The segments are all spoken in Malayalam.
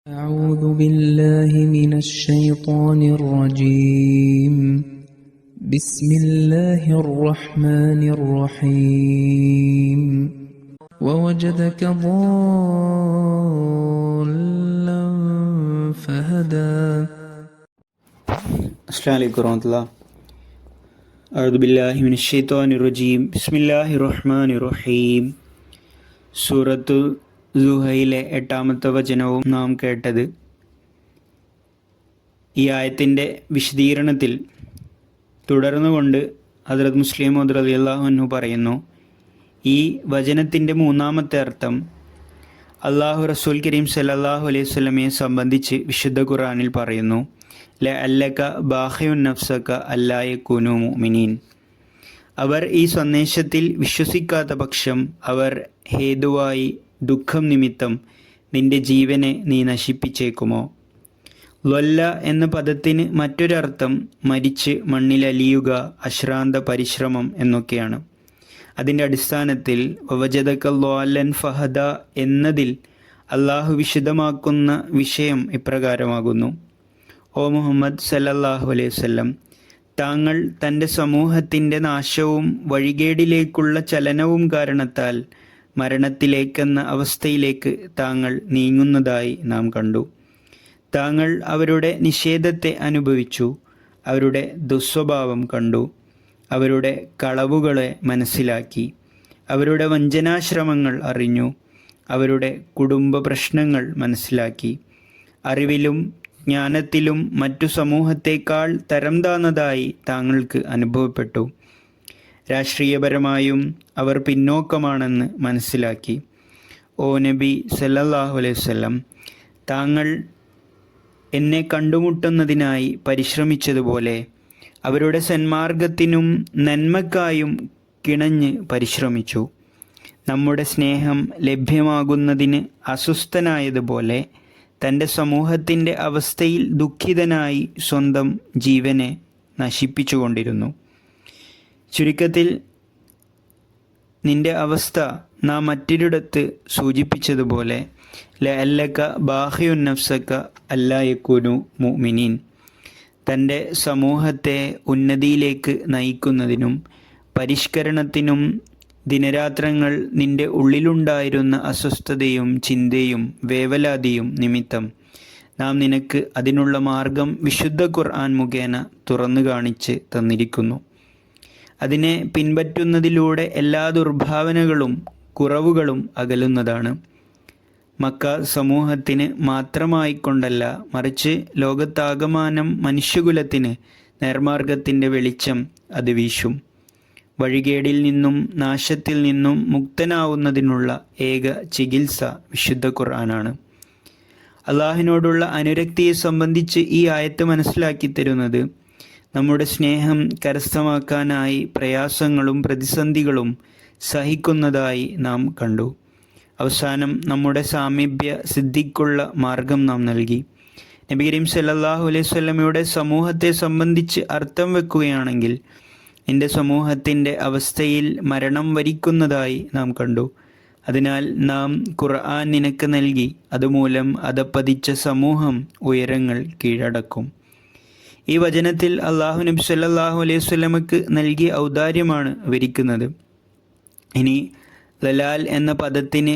أعوذ بالله من الشيطان الرجيم بسم الله الرحمن الرحيم ووجدك ضالا فهدى. السلام عليكم ورحمة الله. أعوذ بالله من الشيطان الرجيم بسم الله الرحمن الرحيم. സൂറത്തു സുഹയിലെ 8-ാമത്തെ വചനവും നാം കേട്ടത്. ഈ ആയത്തിൻ്റെ വിശദീകരണത്തിൽ തുടർന്നുകൊണ്ട് ഹദ്റത്ത് മുസ്ലിം മൗഊദ് റളിയല്ലാഹു അൻഹു പറയുന്നു, ഈ വചനത്തിൻ്റെ 3-ാമത്തെ അർത്ഥം അള്ളാഹു റസൂൽ കരീം സല്ലല്ലാഹു അലൈഹി വസല്ലമയെ സംബന്ധിച്ച് വിശുദ്ധ ഖുർആനിൽ പറയുന്നു, ലഅല്ലക ബാഖിഉൻ നഫ്സക അല്ലാ യകൂനു മുഅ്മിനീൻ. അവർ ഈ സന്ദേശത്തിൽ വിശ്വസിക്കാത്ത പക്ഷം അവർ ഹേതുവായി ദുഃഖം നിമിത്തം നിന്റെ ജീവനെ നീ നശിപ്പിച്ചേക്കുമോ. ലൊല്ല എന്ന പദത്തിന് മറ്റൊരർത്ഥം മരിച്ച് മണ്ണിലലിയുക, അശ്രാന്ത പരിശ്രമം എന്നൊക്കെയാണ്. അതിൻ്റെ അടിസ്ഥാനത്തിൽ വവജദക ളാലൻ ഫഹദ എന്നതിൽ അള്ളാഹു വിശദമാക്കുന്ന വിഷയം ഇപ്രകാരമാകുന്നു: ഓ മുഹമ്മദ് സല്ലല്ലാഹു അലൈഹി വസല്ലം, താങ്കൾ തൻ്റെ സമൂഹത്തിൻ്റെ നാശവും വഴികേടിലേക്കുള്ള ചലനവും കാരണത്താൽ മരണത്തിലേക്കെന്ന അവസ്ഥയിലേക്ക് താങ്കൾ നീങ്ങുന്നതായി നാം കണ്ടു. താങ്കൾ അവരുടെ നിഷേധത്തെ അനുഭവിച്ചു, അവരുടെ ദുസ്വഭാവം കണ്ടു, അവരുടെ കളവുകളെ മനസ്സിലാക്കി, അവരുടെ വഞ്ചനാശ്രമങ്ങൾ അറിഞ്ഞു, അവരുടെ കുടുംബ പ്രശ്നങ്ങൾ മനസ്സിലാക്കി. അറിവിലും ജ്ഞാനത്തിലും മറ്റു സമൂഹത്തേക്കാൾ തരം താഴ്ന്നതായി താങ്കൾക്ക് അനുഭവപ്പെട്ടു. രാഷ്ട്രീയപരമായും അവർ പിന്നോക്കമാണെന്ന് മനസ്സിലാക്കി. ഓ നബി സല്ലല്ലാഹു അലൈഹി വസല്ലം, താങ്കൾ എന്നെ കണ്ടുമുട്ടുന്നതിനായി പരിശ്രമിച്ചതുപോലെ അവരുടെ സന്മാർഗത്തിനും നന്മക്കായും കിണഞ്ഞ് പരിശ്രമിച്ചു. നമ്മുടെ സ്നേഹം ലഭ്യമാകുന്നതിന് അസ്വസ്ഥനായതുപോലെ തൻ്റെ സമൂഹത്തിൻ്റെ അവസ്ഥയിൽ ദുഃഖിതനായി സ്വന്തം ജീവനെ നശിപ്പിച്ചുകൊണ്ടിരുന്നു. ചുരുക്കത്തിൽ നിന്റെ അവസ്ഥ നാം മറ്റൊരിടത്ത് സൂചിപ്പിച്ചതുപോലെ ലഅല്ലക ബാഖിഉൻ നഫ്സക അല്ലാ യകൂനു മുഅ്മിനീൻ, തൻ്റെ സമൂഹത്തെ ഉന്നതിയിലേക്ക് നയിക്കുന്നതിനും പരിഷ്കരണത്തിനും ദിനരാത്രങ്ങൾ നിന്റെ ഉള്ളിലുണ്ടായിരുന്ന അസ്വസ്ഥതയും ചിന്തയും വേവലാതിയും നിമിത്തം നാം നിനക്ക് അതിനുള്ള മാർഗം വിശുദ്ധ ഖുർആൻ മുഖേന തുറന്നു കാണിച്ച് തന്നിരിക്കുന്നു. അതിനെ പിൻപറ്റുന്നതിലൂടെ എല്ലാ ദുർഭാവനകളും കുറവുകളും അകലുന്നതാണ്. മക്ക സമൂഹത്തിന് മാത്രമായിക്കൊണ്ടല്ല, മറിച്ച് ലോകത്താകമാനം മനുഷ്യകുലത്തിന് നേർമാർഗത്തിൻ്റെ വെളിച്ചം അത് വീശും. വഴികേടിൽ നിന്നും നാശത്തിൽ നിന്നും മുക്തനാവുന്നതിനുള്ള ഏക ചികിത്സ വിശുദ്ധ ഖുർആനാണ്. അള്ളാഹിനോടുള്ള അനുരക്തിയെ സംബന്ധിച്ച് ഈ ആയത്ത് മനസ്സിലാക്കി തരുന്നത്, നമ്മുടെ സ്നേഹം കരസ്ഥമാക്കാനായി പ്രയാസങ്ങളും പ്രതിസന്ധികളും സഹിക്കുന്നതായി നാം കണ്ടു. അവസാനം നമ്മുടെ സാമീപ്യ സിദ്ധിക്കുള്ള മാർഗം നാം നൽകി. നബി കരീം സല്ലല്ലാഹു അലൈഹി വസല്ലമയുടെ സമൂഹത്തെ സംബന്ധിച്ച് അർത്ഥം വെക്കുകയാണെങ്കിൽ നിന്റെ സമൂഹത്തിൻ്റെ അവസ്ഥയിൽ മരണം വരിക്കുന്നതായി നാം കണ്ടു. അതിനാൽ നാം ഖുർആൻ നിനക്ക് നൽകി, അതുമൂലം അധപ്പതിച്ച സമൂഹം ഉയരങ്ങൾ കീഴടക്കും. ഈ വചനത്തിൽ അള്ളാഹു നബി സല്ലല്ലാഹു അലൈഹി വസല്ലമക്ക് നൽകിയ ഔദാര്യമാണ് വിവരിക്കുന്നത്. ഇനി ലലാൽ എന്ന പദത്തിന്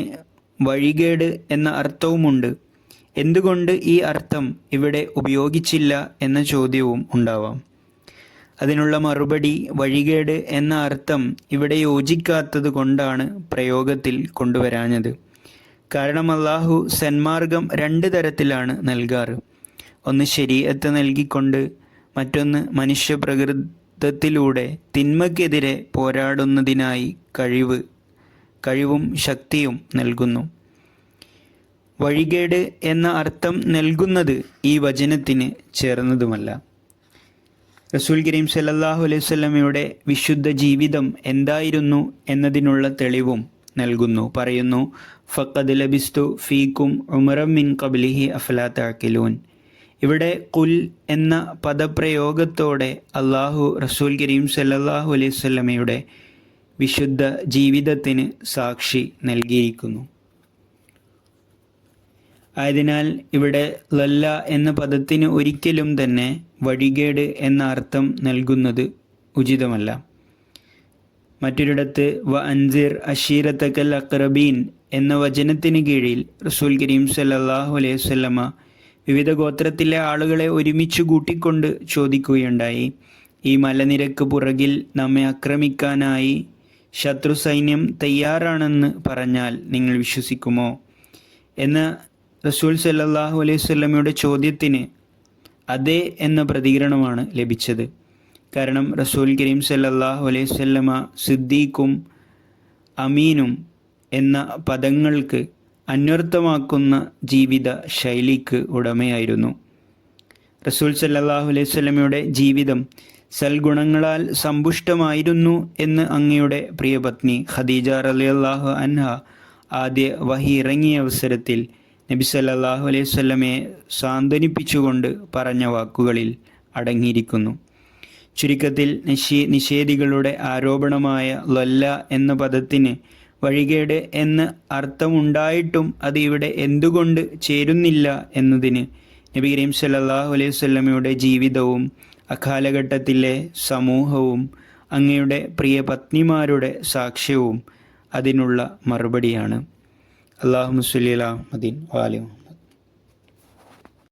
വഴികേട് എന്ന അർത്ഥവുമുണ്ട്. എന്തുകൊണ്ട് ഈ അർത്ഥം ഇവിടെ ഉപയോഗിച്ചില്ല എന്ന ചോദ്യവും ഉണ്ടാവാം. അതിനുള്ള മറുപടി, വഴികേട് എന്ന അർത്ഥം ഇവിടെ യോജിക്കാത്തത് കൊണ്ടാണ് പ്രയോഗത്തിൽ കൊണ്ടുവരാഞ്ഞത്. കാരണം അള്ളാഹു സന്മാർഗം 2 തരത്തിലാണ് നൽകാറ്. ഒന്ന് ശരീഅത്ത് നൽകിക്കൊണ്ട്, മറ്റൊന്ന് മനുഷ്യപ്രകൃതത്തിലൂടെ തിന്മയ്ക്കെതിരെ പോരാടുന്നതിനായി കഴിവും ശക്തിയും നൽകുന്നു. വഴികേട് എന്ന അർത്ഥം നൽകുന്നത് ഈ വചനത്തിന് ചേർന്നതുമല്ല. റസൂൽ കരീം സല്ലല്ലാഹു അലൈഹി വസല്ലമയുടെ വിശുദ്ധ ജീവിതം എന്തായിരുന്നു എന്നതിനുള്ള തെളിവും നൽകുന്നു. പറയുന്നു, ഫഖദ് ലബിസ്തു ഫീക്കും ഉമറം മിൻ ഖബ്ലിഹി അഫലാ തഅഖിലൂൻ. ഇവിടെ ഖുൽ എന്ന പദപ്രയോഗത്തോടെ അള്ളാഹു റസൂൽ കരീം സല്ലല്ലാഹു അലൈഹി വസല്ലമയുടെ വിശുദ്ധ ജീവിതത്തിന് സാക്ഷി നൽകിയിരിക്കുന്നു. ആയതിനാൽ ഇവിടെ ലല്ല എന്ന പദത്തിന് ഒരിക്കലും തന്നെ വഴികേട് എന്ന അർത്ഥം നൽകുന്നത് ഉചിതമല്ല. മറ്റൊരിടത്ത് വ അൻസിർ അഷീറത്തക്കൽ അഖ്റബീൻ എന്ന വചനത്തിന് കീഴിൽ റസൂൽ കരീം സല്ലല്ലാഹു അലൈഹി വസല്ലമ വിവിധ ഗോത്രത്തിലെ ആളുകളെ ഒരുമിച്ച് കൂട്ടിക്കൊണ്ട് ചോദിക്കുകയുണ്ടായി, ഈ മലനിരക്ക് പുറകിൽ നമ്മെ ആക്രമിക്കാനായി ശത്രു സൈന്യം തയ്യാറാണെന്ന് പറഞ്ഞാൽ നിങ്ങൾ വിശ്വസിക്കുമോ എന്ന റസൂൽ സല്ലല്ലാഹു അലൈഹി വസല്ലമയുടെ ചോദ്യത്തിന് അതെ എന്ന പ്രതികരണമാണ് ലഭിച്ചത്. കാരണം റസൂൽ കരീം സല്ലല്ലാഹു അലൈഹി വസല്ലമ സിദ്ദീഖും അമീനും എന്ന പദങ്ങൾക്ക് അന്വർത്ഥമാക്കുന്ന ജീവിത ശൈലിക്ക് ഉടമയായിരുന്നു. റസൂൽ സല്ലല്ലാഹു അലൈഹി വസല്ലമയുടെ ജീവിതം സൽഗുണങ്ങളാൽ സമ്പുഷ്ടമായിരുന്നു എന്ന് അങ്ങയുടെ പ്രിയപത്നി ഖദീജ റളിയല്ലാഹു അൻഹ ആദ്യ വഹി ഇറങ്ങിയ അവസരത്തിൽ നബി സല്ലല്ലാഹു അലൈഹി വസല്ലമയെ സാന്ത്വനിപ്പിച്ചുകൊണ്ട് പറഞ്ഞ വാക്കുകളിൽ അടങ്ങിയിരിക്കുന്നു. ചുരുക്കത്തിൽ നിഷേധികളുടെ ആരോപണമായ ലല്ല എന്ന പദത്തിന് വഴികേട് എന്ന് അർത്ഥമുണ്ടായിട്ടും അത് ഇവിടെ എന്തുകൊണ്ട് ചേരുന്നില്ല എന്നതിന് നബി കരീം സല്ലല്ലാഹു അലൈഹി വസല്ലമയുടെ ജീവിതവും അക്കാലഘട്ടത്തിലെ സമൂഹവും അങ്ങയുടെ പ്രിയ പത്നിമാരുടെ സാക്ഷ്യവും അതിനുള്ള മറുപടിയാണ്. അല്ലാഹുമ്മ സ്വല്ലി അലാ മുഹമ്മദിൻ വ ആലി മുഹമ്മദ്.